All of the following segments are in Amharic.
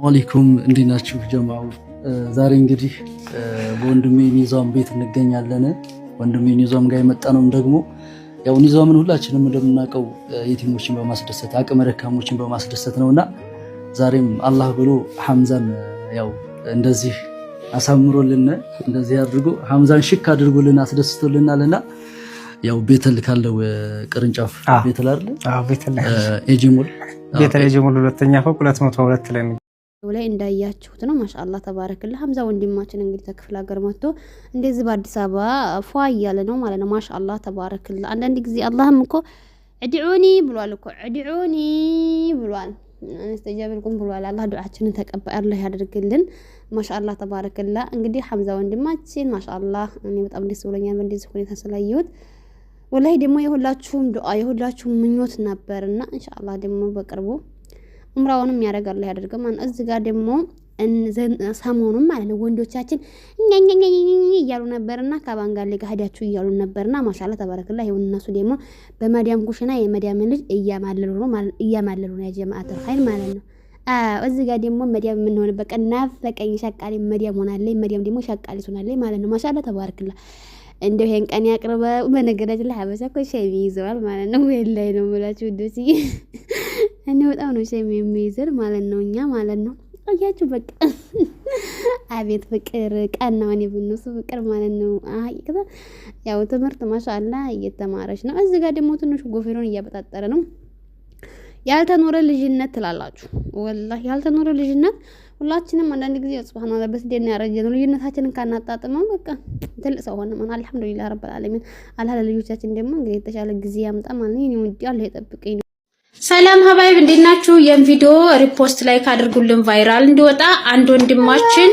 አለይኩም እንዲናችሁ ጀማው ዛሬ እንግዲህ በወንድሜ ኒዛም ቤት እንገኛለን። ወንድሜ ኒዛም ጋር የመጣነው ደግሞ ያው ኒዛምን ሁላችንም እንደምናውቀው የቲሞችን በማስደሰት አቅመ ደካሞችን በማስደሰት ነውና ዛሬም አላህ ብሎ ሐምዛን ያው እንደዚህ አሳምሮልን እንደዚህ አድርጎ ሐምዛን ሽክ አድርጎልን አስደስቶልናልና ያው ቤተል ካለው ቅርንጫፍ ቤተል አይደል? አዎ ቤተል ኤጂሞል ቤተል ኤጂሞል ሁለተኛ ፎቅ 202 ላይ ላይ እንዳያችሁት ነው። ማሻአላህ ተባረከላ። ሐምዛ ወንድማችን እንግዲህ ተክፍለ ሀገር መጥቶ እንደዚህ በአዲስ አበባ ፏ እያለ ነው ማለት ነው። ማሻአላህ ተባረከላ። አንዳንድ ጊዜ አላህም እኮ እድዑኒ ብሏል እኮ እድዑኒ ብሏል፣ አስተጃብልኩም ብሏል። አላህ ዱዓችንን ተቀባይ አላህ ያደርግልን። ማሻአላህ ተባረከላ። እንግዲህ ሐምዛ ወንድማችን ማሻአላህ እኔ በጣም ደስ ብሎኛል በእንደዚህ ሁኔታ ስላየሁት። ወላሂ ደግሞ የሁላችሁም ዱዓ የሁላችሁም ምኞት ነበርና ኢንሻአላህ ደግሞ በቅርቡ ኡምራውንም ያደርጋል ያደርጋል ማለት እዚህ ጋር ደግሞ ሰሞኑን ማለት ነው ወንዶቻችን እያሉ ነበርና ከባንጋሌ ጋር ሄዳችሁ እያሉ ነበርና ማሻአላ ተባረከላ። ይሁን እነሱ ደግሞ በመዲያም ኩሽና የመዲያም ልጅ እያማለሉ ነው ማለት እያማለሉ ነው የጀማዓት ኸይር ማለት ነው። እዚህ ጋር ደግሞ መዲያም ምን ሆነ በቃ ናፈቀኝ ሸቃሊ መዲያም ሆናለች፣ መዲያም ደግሞ ሸቃሊ ሆናለች ማለት ነው። ማሻአላ ተባረከላ። እንደው ይሄን ቀን ያቅርበው። በነገራችን ላይ ሀበሻ እኮ ሸሚ ይዘዋል ማለት ነው። ወላሂ ነው የምላችሁ ደስ እኔ በጣም ነው ሸሚ የሚይዘር ማለት ነው። እኛ ማለት ነው አያችሁ በቃ አቤት ፍቅር ቀን ነው እኔ ብነሱ ፍቅር ማለት ነው። ያው ትምህርት ማሻአላ እየተማረች ነው። እዚህ ጋር ደግሞ ትንሽ ጎፈሮን እያበጣጠረ ነው። ያልተኖረ ልጅነት ትላላችሁ። ወላሂ ያልተኖረ ልጅነት ሁላችንም አንዳንድ ጊዜ ሱብሃንአላህ በስደና ያረጀነው ልጅነታችንን ካናጣጥመው በቃ ትልቅ ሰው ሆነ ማለት አልሐምዱሊላህ ረብል ዓለሚን። አላህ ለልጆቻችን ደግሞ እንግዲህ የተሻለ ጊዜ ያምጣ ማለት ነው። እኔ አላህ ይጠብቀኝ። ሰላም ሀባይብ እንዴት ናችሁ? የም ቪዲዮ ሪፖስት ላይክ አድርጉልን ቫይራል እንዲወጣ። አንድ ወንድማችን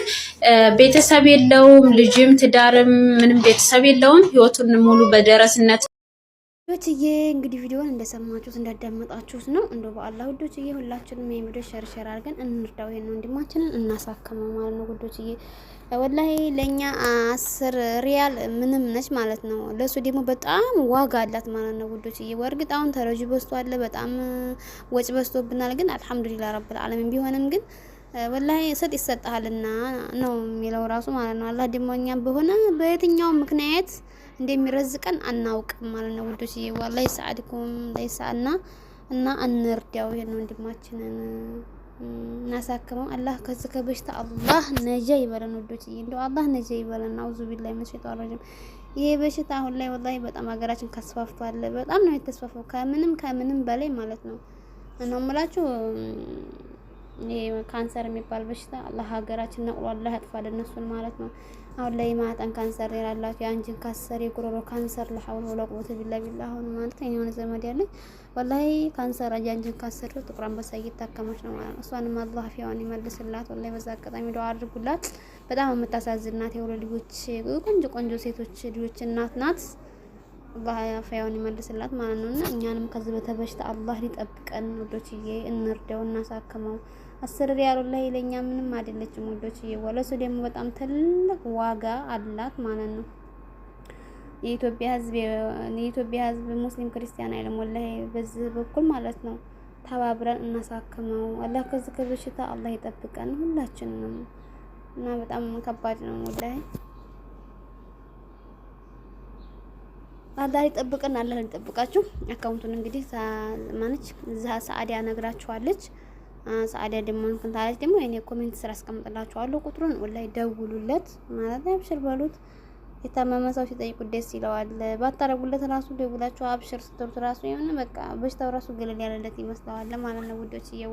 ቤተሰብ የለውም፣ ልጅም ትዳርም ምንም ቤተሰብ የለውም። ህይወቱን ሙሉ በደረስነት ውዶችዬ እንግዲህ ቪዲዮውን እንደሰማችሁት እንዳዳመጣችሁት ነው። እንደው በአላህ ውዶችዬ ሁላችንም የቪዲዮ ሸር አድርገን እንርዳው፣ ይሄን ወንድማችንን እናሳክመው ማለት ነው። ውዶችዬ ወላሂ ለኛ 10 ሪያል ምንም ነች ማለት ነው። ለሱ ደግሞ በጣም ዋጋ አላት ማለት ነው። ውዶችዬ ወርግጥ አሁን ተረጂ በዝቷል፣ በጣም ወጭ በዝቶብናል። ግን አልሐምዱሊላህ ረብል ዓለሚን ቢሆንም ግን ወላሂ ሰጥ ይሰጣልና ነው የሚለው ራሱ ማለት ነው። አላህ ደግሞ እኛ በሆነ በየትኛው ምክንያት እንደሚረዝቀን አናውቅም ማለት ነው። ውዶችዬ ወላሂ ሰዓድኩም ለይሳና እና እንርዳው፣ ይሄን ወንድማችንን እናሳክመው። አላህ ከዚህ ከበሽታ አላህ ነጃ ይበለን ውዶችዬ፣ እንደው አላህ ነጃ ይበለን። አውዙ ቢላሂ ሚነሽ ሸይጣኒ ረጂም። ይሄ በሽታ አሁን ላይ ወላሂ በጣም ሀገራችን ከስፋፍቷል። በጣም ነው የተስፋፋው ከምንም በላይ ማለት ነው። እና እምላችሁ ይሄ ካንሰር የሚባል በሽታ አላህ ሀገራችን ነቅሎ አላህ ያጥፋል እነሱን ማለት ነው። አሁን ላይ ማህፀን ካንሰር ያላላችሁ፣ የአንጀት ካንሰር፣ የጉሮሮ ካንሰር ለሐውል ወላ ቁወተ ቢላህ አሁን ማለት ነው የሆነ ዘመድ ያለኝ ወላሂ ካንሰር የአንጀት ካንሰር ጥቁር አንበሳ እየታከመች ነው ማለት ነው። እሷንም አላህ አፊያዋን ይመልስላት። ወላሂ በዛ አጋጣሚ ዱዓ አድርጉላት። በጣም የምታሳዝናት የሁለት ልጆች ቆንጆ ሴቶች ልጆች እናት ናት። አላህ አፊያዋን ይመልስላት ማለት ነውና እኛንም ከዚህ በተበሽታ አላህ ሊጠብቀን ውዶችዬ፣ እንርዳው እናሳክመው። 10 ሪያል ላይ ለኛ ምንም አይደለችም ውዶችዬ። ወለሱ ደግሞ በጣም ትልቅ ዋጋ አላት ማለት ነው። የኢትዮጵያ ሕዝብ ሙስሊም ክርስቲያን አይደለም ወላሂ በዚህ በኩል ማለት ነው። ተባብረን እናሳክመው። አላህ ከዚህ ከበሽታ አላህ ይጠብቀን ሁላችንም እና በጣም ከባድ ነው ወላሂ። አላህ ይጠብቀን፣ አላህ ይጠብቃችሁ። አካውንቱን እንግዲህ ማነች እዛ ሰዓዲያ ነግራችኋለች። ሰዓዲያ ደግሞ እንታለች ደግሞ እኔ ኮሜንት ስራ አስቀምጥላችኋለሁ ቁጥሩን ወላሂ ደውሉለት ማለት ነው። አብሽር በሉት። የታመመ ሰው ሲጠይቁት ደስ ይለዋል። ባታረጉለት ራሱ ደውላችሁ አብሽር ስትሉት ራሱ የሆነ በቃ በሽታው ራሱ ገለል ያለለት ይመስለዋል ማለት ነው ውዶችዬ።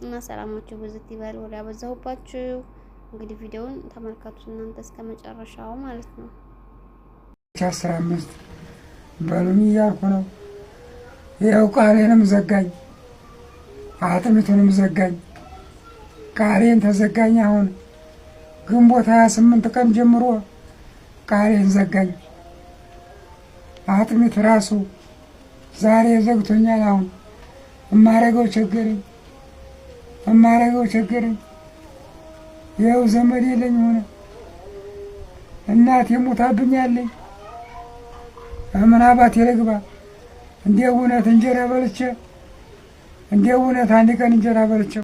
እና ሰላማችሁ በዝት ይበል። ወላ ያበዛሁባችሁ እንግዲህ ቪዲዮውን ተመልከቱት እናንተ እስከመጨረሻው ማለት ነው። 15 በሉኝ እያልኩ ነው። ይኸው ቃሌንም ዘጋኝ፣ አጥሚቱንም ዘጋኝ። ቃሌን ተዘጋኝ። አሁን ግንቦት 28 ቀን ጀምሮ ቃሌን ዘጋኝ። አጥሚት ራሱ ዛሬ ዘግቶኛል። አሁን እማረገው ቸገረኝ። ይኸው ዘመድ የለኝ ሆነ። እናቴ ሞታብኛለኝ። ምን አባቴ ልግባ? እንደ እውነት እንጀራ በልቼ እንደ እውነት አንድ ቀን እንጀራ በልቼ